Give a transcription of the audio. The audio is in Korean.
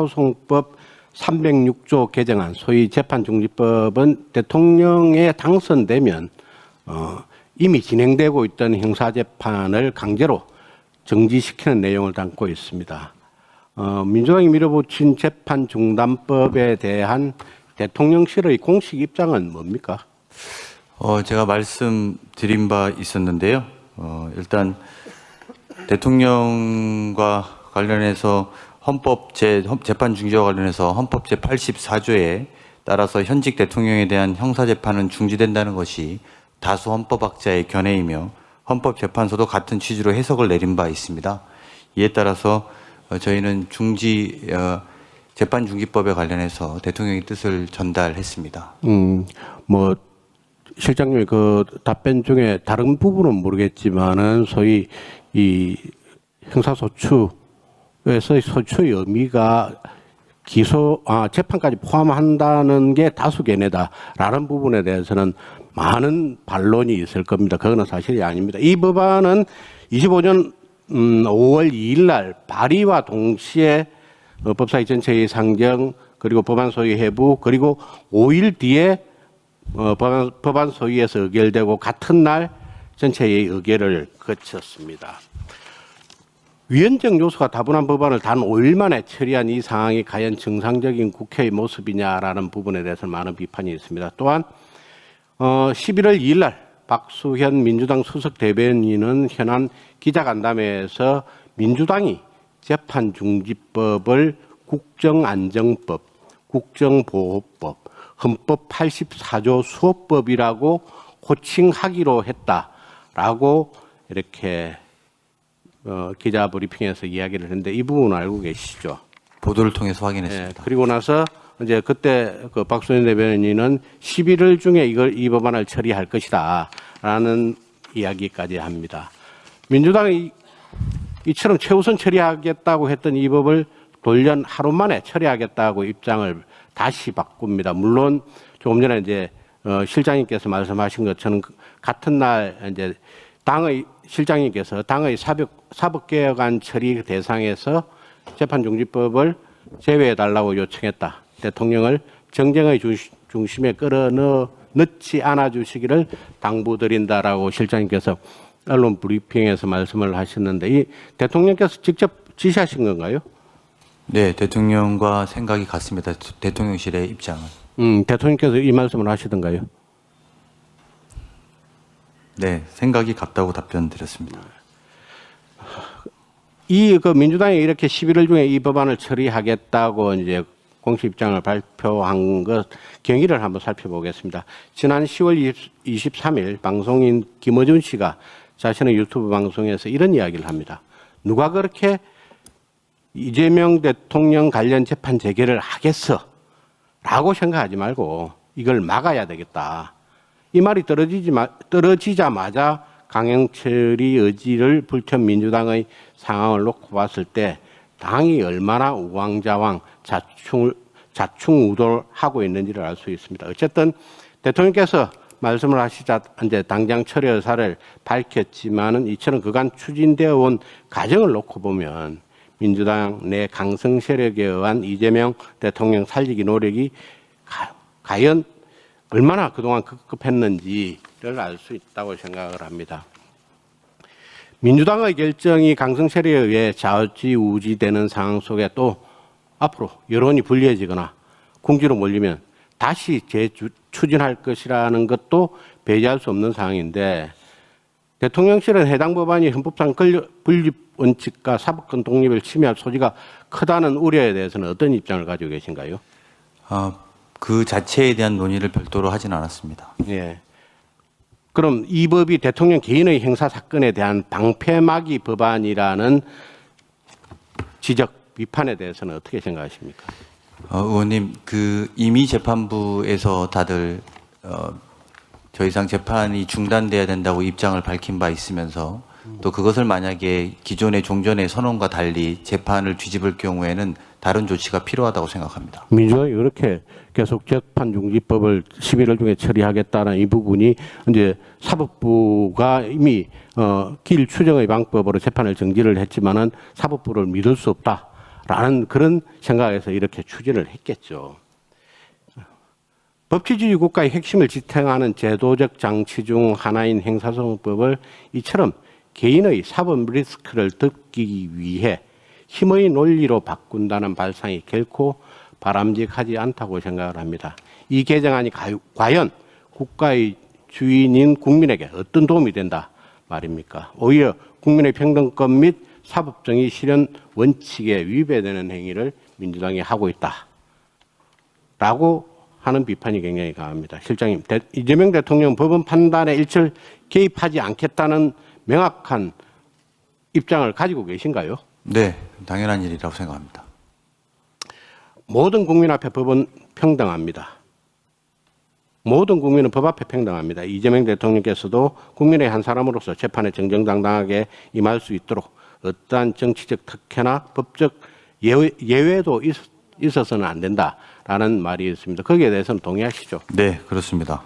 형사소송법 306조 개정안, 소위 재판중지법은 대통령에 당선되면 이미 진행되고 있던 형사재판을 강제로 정지시키는 내용을 담고 있습니다. 민주당이 밀어붙인 재판중단법에 대한 대통령실의 공식 입장은 뭡니까? 제가 말씀드린 바 있었는데요. 일단 대통령과 관련해서 재판중지와 관련해서 헌법 제84조에 따라서 현직 대통령에 대한 형사재판은 중지된다는 것이 다수 헌법학자의 견해이며 헌법재판소도 같은 취지로 해석을 내린 바 있습니다. 이에 따라서 저희는 재판중지법에 관련해서 대통령의 뜻을 전달했습니다. 실장님의 그 답변 중에 다른 부분은 모르겠지만은 소위 이 형사소추에서의 소추의 의미가 재판까지 포함한다는 게 다수 견해다라는 부분에 대해서는 많은 반론이 있을 겁니다. 그거는 사실이 아닙니다. 이 법안은 25년 5월 2일 날 발의와 동시에 법사위 전체의 상정 그리고 법안 소위 회부 그리고 5일 뒤에 법안 소위에서 의결되고 같은 날 전체의 의결을 거쳤습니다. 위헌적 요소가 다분한 법안을 단 5일 만에 처리한 이 상황이 과연 정상적인 국회의 모습이냐라는 부분에 대해서 많은 비판이 있습니다. 또한 11월 2일 날 박수현 민주당 수석 대변인은 현안 기자간담회에서 민주당이 재판중지법을 국정안정법, 국정보호법, 헌법 84조 수호법이라고 호칭하기로 했다라고 이렇게 기자 브리핑에서 이야기를 했는데 이 부분 알고 계시죠? 보도를 통해서 확인했습니다. 네, 그리고 나서 이제 그때 그 박수현 대변인은 11월 중에 이 법안을 처리할 것이다라는 이야기까지 합니다. 민주당이 이처럼 최우선 처리하겠다고 했던 이 법을 돌연 하루 만에 처리하겠다고 입장을 다시 바꿉니다. 물론 조금 전에 이제 실장님께서 말씀하신 것처럼 같은 날 이제 실장님께서 당의 사법개혁안 처리 대상에서 재판중지법을 제외해달라고 요청했다. 대통령을 정쟁의 중심에 끌어넣지 않아주시기를 당부드린다라고 실장님께서 언론 브리핑에서 말씀을 하셨는데 이 대통령께서 직접 지시하신 건가요? 네, 대통령과 생각이 같습니다. 대통령실의 입장은. 대통령께서 이 말씀을 하시던가요? 네, 생각이 같다고 답변 드렸습니다. 민주당이 이렇게 11월 중에 이 법안을 처리하겠다고 이제 공식 입장을 발표한 것 경위를 한번 살펴보겠습니다. 지난 10월 23일 방송인 김어준 씨가 자신의 유튜브 방송에서 이런 이야기를 합니다. 누가 그렇게 이재명 대통령 관련 재판 재개를 하겠어? 라고 생각하지 말고 이걸 막아야 되겠다. 이 말이 떨어지자마자 강행처리 의지를 불태운 민주당의 상황을 놓고 봤을 때 당이 얼마나 우왕좌왕 자충우돌하고 있는지를 알 수 있습니다. 어쨌든 대통령께서 말씀을 하시자 이제 당장 처리 의사를 밝혔지만은 이처럼 그간 추진되어 온 과정을 놓고 보면 민주당 내 강성 세력에 의한 이재명 대통령 살리기 노력이 과연 얼마나 그동안 급급했는지를 알 수 있다고 생각을 합니다. 민주당의 결정이 강성 세력에 의해 좌지우지되는 상황 속에 또 앞으로 여론이 불리해지거나 궁지로 몰리면 다시 재추진할 것이라는 것도 배제할 수 없는 상황인데 대통령실은 해당 법안이 헌법상 분립 원칙과 사법권 독립을 침해할 소지가 크다는 우려에 대해서는 어떤 입장을 가지고 계신가요? 그 자체에 대한 논의를 별도로 하진 않았습니다. 예. 그럼 이 법이 대통령 개인의 행사 사건에 대한 방패막이 법안이라는 지적, 비판에 대해서는 어떻게 생각하십니까? 의원님, 이미 재판부에서 다들 더 이상 재판이 중단돼야 된다고 입장을 밝힌 바 있으면서 또 그것을 만약에 기존의 종전의 선언과 달리 재판을 뒤집을 경우에는 다른 조치가 필요하다고 생각합니다. 민주당이 그렇게 계속 재판중지법을 11월 중에 처리하겠다는 이 부분이 이제 사법부가 이미 길 추정의 방법으로 재판을 정지를 했지만은 사법부를 믿을 수 없다. 라는 그런 생각에서 이렇게 추진을 했겠죠. 법치주의 국가의 핵심을 지탱하는 제도적 장치 중 하나인 행사소송법을 이처럼 개인의 사법 리스크를 덮기 위해 힘의 논리로 바꾼다는 발상이 결코 바람직하지 않다고 생각을 합니다. 이 개정안이 과연 국가의 주인인 국민에게 어떤 도움이 된다 말입니까? 오히려 국민의 평등권 및 사법정의 실현 원칙에 위배되는 행위를 민주당이 하고 있다라고 하는 비판이 굉장히 강합니다. 실장님, 이재명 대통령 법원 판단에 일절 개입하지 않겠다는 명확한 입장을 가지고 계신가요? 네, 당연한 일이라고 생각합니다. 모든 국민 앞에 법은 평등합니다. 모든 국민은 법 앞에 평등합니다. 이재명 대통령께서도 국민의 한 사람으로서 재판에 정정당당하게 임할 수 있도록 어떠한 정치적 특혜나 법적 예외도 있어서는 안 된다라는 말이 있습니다. 거기에 대해서는 동의하시죠? 네, 그렇습니다.